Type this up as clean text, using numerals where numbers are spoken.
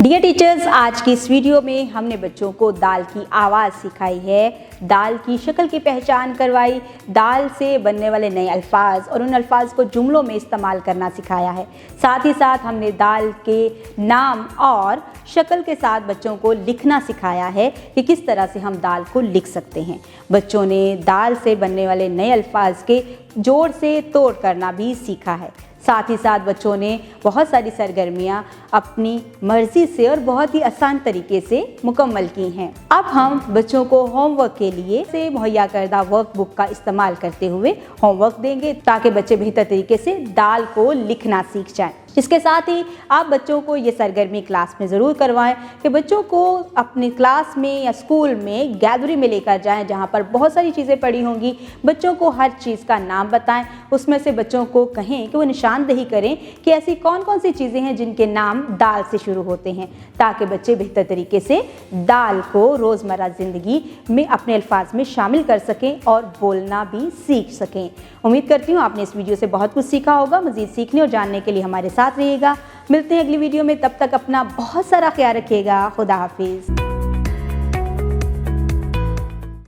Dear teachers, आज की इस वीडियो में हमने बच्चों को दाल की आवाज़ सिखाई है, दाल की शक्ल की पहचान करवाई, दाल से बनने वाले नए अल्फाज और उन अल्फाज को जुमलों में इस्तेमाल करना सिखाया है। साथ ही साथ हमने दाल के नाम और शक्ल के साथ बच्चों को लिखना सिखाया है कि किस तरह से हम दाल को लिख सकते हैं। बच्चों ने दाल से बनने वाले नए अल्फाज के जोड़ से तोड़ करना भी सीखा है। साथ ही साथ बच्चों ने बहुत सारी सरगर्मियां अपनी मर्जी से और बहुत ही आसान तरीके से मुकम्मल की हैं। अब हम बच्चों को होमवर्क के लिए से मुहैया करदा वर्कबुक का इस्तेमाल करते हुए होमवर्क देंगे ताकि बच्चे बेहतर तरीके से दाल को लिखना सीख जाएं। इसके साथ ही आप बच्चों को ये सरगर्मी क्लास में ज़रूर करवाएं कि बच्चों को अपनी क्लास में या स्कूल में गैलरी में लेकर जाएं जहां पर बहुत सारी चीज़ें पड़ी होंगी। बच्चों को हर चीज़ का नाम बताएं, उसमें से बच्चों को कहें कि वो निशानदेही करें कि ऐसी कौन कौन सी चीज़ें हैं जिनके नाम दाल से शुरू होते हैं, ताकि बच्चे बेहतर तरीके से दाल को रोज़मर्रा ज़िंदगी में अपने अल्फाज में शामिल कर सकें और बोलना भी सीख सकें। उम्मीद करती हूँ आपने इस वीडियो से बहुत कुछ सीखा होगा। मज़ीद सीखने और जानने के लिए हमारे साथ रहिएगा। मिलते हैं अगली वीडियो में, तब तक अपना बहुत सारा ख्याल रखिएगा। खुदा हाफिज़।